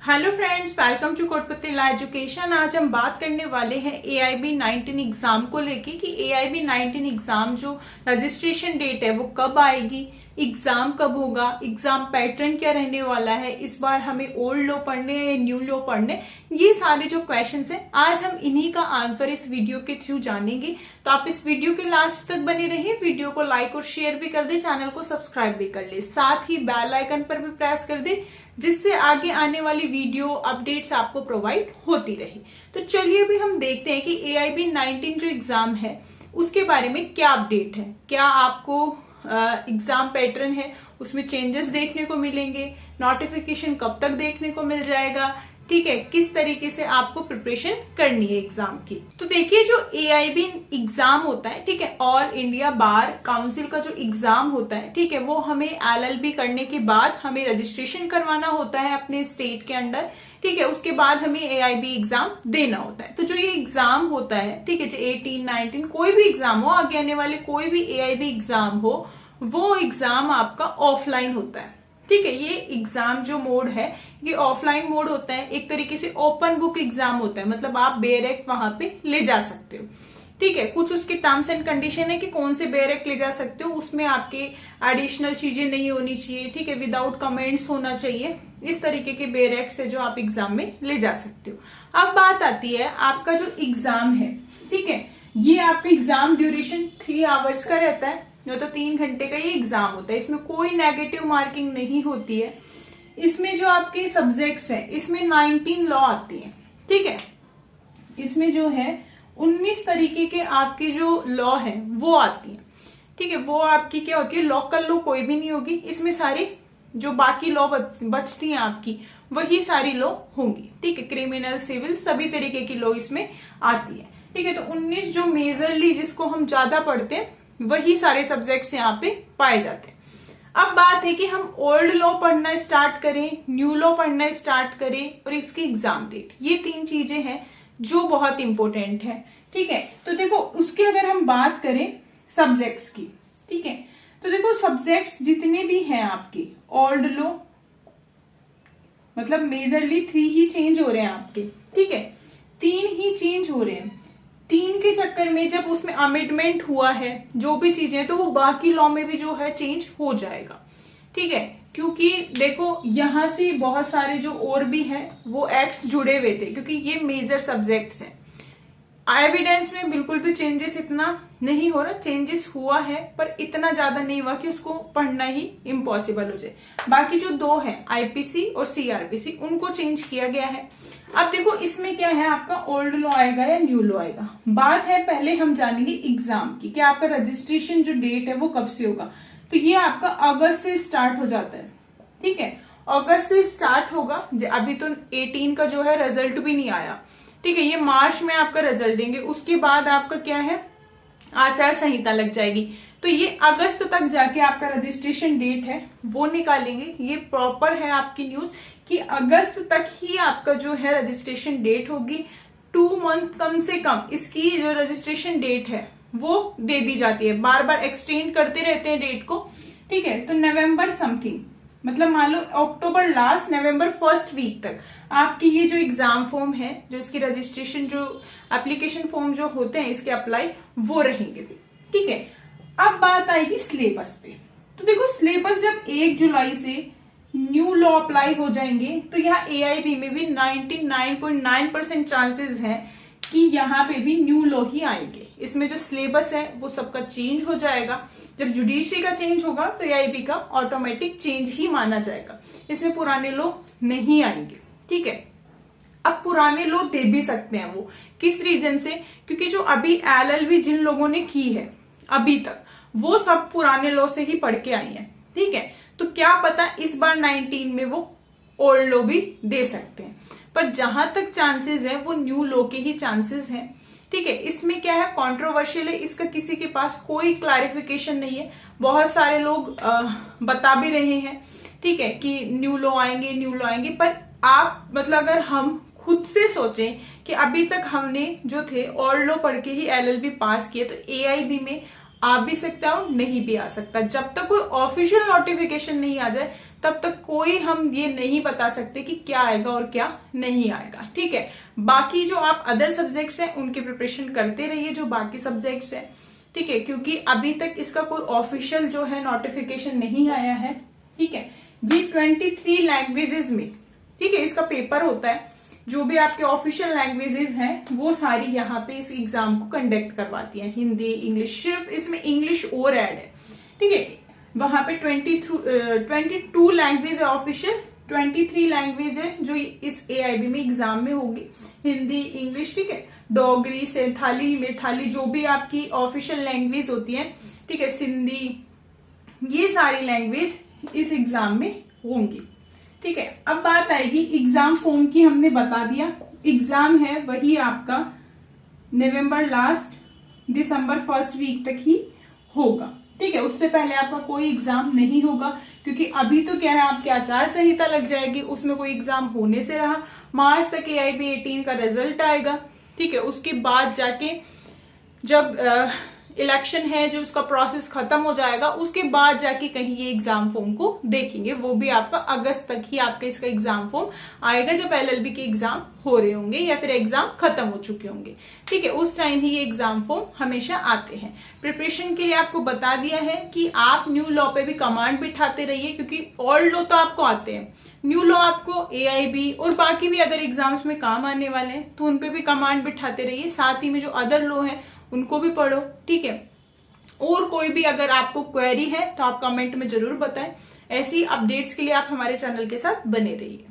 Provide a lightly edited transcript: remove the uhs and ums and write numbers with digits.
Hello friends, welcome to Kotpati law education. आज हम बात करने वाले हैं AIB 19 एग्जाम को लेके कि AIB 19 एग्जाम जो रजिस्ट्रेशन डेट है वो कब आएगी, एग्जाम कब होगा, एग्जाम पैटर्न क्या रहने वाला है, इस बार हमें ओल्ड लॉ पढ़ने या न्यू लॉ पढ़ने, ये सारे जो क्वेश्चंस हैं आज हम इन्हीं का आंसर इस वीडियो के थ्रू जानेंगे। तो आप इस वीडियो के लास्ट तक बने रहिए, वीडियो को लाइक और शेयर भी कर दे, चैनल को सब्सक्राइब भी कर ले, साथ ही बेल आइकन पर भी प्रेस कर दे जिससे आगे आने वाली वीडियो अपडेट्स आपको प्रोवाइड होती रहे। तो चलिए अभी हम देखते हैं कि AIB 19 जो एग्जाम है उसके बारे में क्या अपडेट है, क्या आपको एग्जाम पैटर्न है उसमें चेंजेस देखने को मिलेंगे, नोटिफिकेशन कब तक देखने को मिल जाएगा, ठीक है, किस तरीके से आपको प्रिपरेशन करनी है एग्जाम की। तो देखिए जो AIB एग्जाम होता है, ठीक है, ऑल इंडिया बार काउंसिल का जो एग्जाम होता है, ठीक है, वो हमें LLB करने के बाद हमें रजिस्ट्रेशन करवाना होता है अपने स्टेट के अंदर, ठीक है, उसके बाद हमें AIB एग्जाम देना होता है। तो जो ये एग्जाम होता है, ठीक है, जो 18, 19 कोई भी एग्जाम हो, आगे आने वाले कोई भी AIB एग्जाम हो, वो एग्जाम आपका ऑफलाइन होता है, ठीक है। ये एग्जाम जो मोड है ये ऑफलाइन मोड होता है, एक तरीके से ओपन बुक एग्जाम होता है, मतलब आप बेयरएक्ट वहां पे ले जा सकते हो, ठीक है। कुछ उसके टर्म्स एंड कंडीशन है कि कौन से बेयरएक्ट ले जा सकते हो, उसमें आपके एडिशनल चीजें नहीं होनी चाहिए, ठीक है, विदाउट कमेंट्स होना चाहिए, इस तरीके के बेयरएक्ट से जो आप एग्जाम में ले जा सकते हो। अब बात आती है आपका जो एग्जाम है, ठीक है, ये आपका एग्जाम ड्यूरेशन 3 आवर्स का रहता है, तो 3 घंटे का ये एग्जाम होता है, इसमें कोई नेगेटिव मार्किंग नहीं होती है। इसमें जो आपके सब्जेक्ट्स हैं इसमें 19 लॉ आती है, ठीक है, इसमें जो है 19 तरीके के आपके जो लॉ हैं वो आती है, ठीक है। वो आपकी क्या होती है, लोकल लॉ कोई भी नहीं होगी, इसमें सारी जो बाकी लॉ बचती हैं आपकी वही सारी लॉ होंगी, ठीक है, क्रिमिनल सिविल सभी तरीके की लॉ इसमें आती है, ठीक है। तो 19 जो मेजरली जिसको हम ज्यादा पढ़ते हैं वही सारे सब्जेक्ट्स यहाँ पे पाए जाते हैं। अब बात है कि हम ओल्ड लॉ पढ़ना स्टार्ट करें, न्यू लॉ पढ़ना स्टार्ट करें और इसकी एग्जाम डेट, ये 3 चीजें हैं जो बहुत इंपॉर्टेंट है, ठीक है। तो देखो उसके अगर हम बात करें सब्जेक्ट्स की, ठीक है, तो देखो सब्जेक्ट्स जितने भी हैं आपके ओल्ड लॉ, मतलब मेजरली 3 ही चेंज हो रहे हैं आपके, ठीक है, 3 ही चेंज हो रहे हैं। 3 के चक्कर में जब उसमें अमेंडमेंट हुआ है जो भी चीजें, तो वो बाकी लॉ में भी जो है चेंज हो जाएगा, ठीक है, क्योंकि देखो यहां से बहुत सारे जो और भी हैं वो एक्ट्स जुड़े हुए थे, क्योंकि ये मेजर सब्जेक्ट्स हैं। एविडेंस में बिल्कुल भी चेंजेस इतना नहीं हो रहा, चेंजेस हुआ है पर इतना ज्यादा नहीं हुआ कि उसको पढ़ना ही इम्पॉसिबल हो जाए। बाकी जो 2 हैं IPC और CRPC उनको चेंज किया गया है। अब देखो इसमें क्या है, आपका ओल्ड लॉ आएगा या न्यू लॉ आएगा। बात है पहले हम जानेंगे एग्जाम की, कि आपका रजिस्ट्रेशन जो डेट है वो कब से होगा। तो ये आपका अगस्त से स्टार्ट हो जाता है, ठीक है, अगस्त से स्टार्ट होगा। अभी तो 18 का जो है रिजल्ट भी नहीं आया, ठीक है, ये मार्च में आपका रिजल्ट देंगे, उसके बाद आपका क्या है आचार संहिता लग जाएगी, तो ये अगस्त तक जाके आपका रजिस्ट्रेशन डेट है वो निकालेंगे। ये प्रॉपर है आपकी न्यूज कि अगस्त तक ही आपका जो है रजिस्ट्रेशन डेट होगी। 2 मंथ कम से कम इसकी जो रजिस्ट्रेशन डेट है वो दे दी जाती है, बार बार एक्सटेंड करते रहते हैं डेट को, ठीक है। तो नवंबर समथिंग, मतलब मान लो अक्टूबर लास्ट नवंबर फर्स्ट वीक तक आपकी ये जो एग्जाम फॉर्म है, जो इसकी रजिस्ट्रेशन जो एप्लीकेशन फॉर्म जो होते हैं इसके अप्लाई वो रहेंगे, ठीक है। अब बात आएगी सिलेबस पे। तो देखो सिलेबस जब 1 जुलाई से न्यू लॉ अप्लाई हो जाएंगे तो यहाँ AIB में भी 99.9% चांसेस हैं कि यहाँ पे भी न्यू लॉ ही आएंगे। इसमें जो सिलेबस है वो सबका चेंज हो जाएगा। जब जुडिशरी का चेंज होगा तो AIB का ऑटोमेटिक चेंज ही माना जाएगा, इसमें पुराने लॉ नहीं आएंगे, ठीक है। अब पुराने लॉ दे भी सकते हैं वो, किस रीजन से, क्योंकि जो अभी LLB जिन लोगों ने की है अभी तक वो सब पुराने लॉ से ही पढ़ के आई है, ठीक है। तो क्या पता इस बार 19 में वो ओल्ड लॉ भी दे सकते हैं, पर जहां तक चांसेस है वो न्यू लॉ के ही चांसेस हैं, ठीक है। इसमें क्या है, कंट्रोवर्शियल है, इसका किसी के पास कोई क्लैरिफिकेशन नहीं है। बहुत सारे लोग बता भी रहे हैं, ठीक है, कि न्यू लॉ आएंगे न्यू लॉ आएंगे, पर आप मतलब अगर हम खुद से सोचें कि अभी तक हमने जो थे ओल्ड लॉ पढ़ के ही LLB पास किए, तो AIB में आ भी सकता है और नहीं भी आ सकता। जब तक कोई ऑफिशियल नोटिफिकेशन नहीं आ जाए तब तक कोई हम ये नहीं बता सकते कि क्या आएगा और क्या नहीं आएगा। ठीक है, बाकी जो आप अदर सब्जेक्ट्स हैं उनकी प्रिपरेशन करते रहिए, जो बाकी सब्जेक्ट्स हैं। ठीक है, क्योंकि अभी तक इसका कोई ऑफिशियल जो है नोटिफिकेशन नहीं आया है। ठीक है, ये 23 लैंग्वेजेस में, ठीक है, इसका पेपर होता है। जो भी आपके ऑफिशियल लैंग्वेजेस हैं वो सारी यहाँ पे इस एग्जाम को कंडक्ट करवाती हैं। हिंदी, इंग्लिश, सिर्फ इसमें इंग्लिश और ऐड है। ठीक है, वहां पे 22 लैंग्वेज है ऑफिशियल, 23 लैंग्वेज है जो इस AIB में एग्जाम में होगी। हिंदी, इंग्लिश, ठीक है, डोगरी, संथाली, मेथाली, जो भी आपकी ऑफिशियल लैंग्वेज होती है, ठीक है, सिंधी, ये सारी लैंग्वेज इस एग्जाम में होंगी। ठीक है, अब बात आएगी एग्जाम फॉर्म की। हमने बता दिया एग्जाम है वही आपका नवंबर लास्ट, दिसंबर फर्स्ट वीक तक ही होगा। ठीक है, उससे पहले आपका कोई एग्जाम नहीं होगा, क्योंकि अभी तो क्या है, आपकी आचार संहिता लग जाएगी, उसमें कोई एग्जाम होने से रहा। मार्च तक AIB 18 का रिजल्ट आएगा। ठीक है, उसके बाद जाके जब इलेक्शन है, जो उसका प्रोसेस खत्म हो जाएगा, उसके बाद जाके कहीं ये एग्जाम फॉर्म को देखेंगे। वो भी आपका अगस्त तक ही आपका इसका एग्जाम फॉर्म आएगा, जब LLB के एग्जाम हो रहे होंगे या फिर एग्जाम खत्म हो चुके होंगे। ठीक है, उस टाइम ही ये एग्जाम फॉर्म हमेशा आते हैं। प्रिपरेशन के लिए आपको बता दिया है कि आप न्यू लॉ पे भी कमांड बिठाते रहिए, क्योंकि ओल्ड लॉ तो आपको आते हैं, न्यू लॉ आपको AIB और बाकी भी अदर एग्जाम्स में काम आने वाले हैं, तो उनपे भी कमांड बिठाते रहिए। साथ ही में जो अदर लॉ है उनको भी पढ़ो। ठीक है, और कोई भी अगर आपको क्वेरी है तो आप कमेंट में जरूर बताएं। ऐसी अपडेट्स के लिए आप हमारे चैनल के साथ बने रहिए।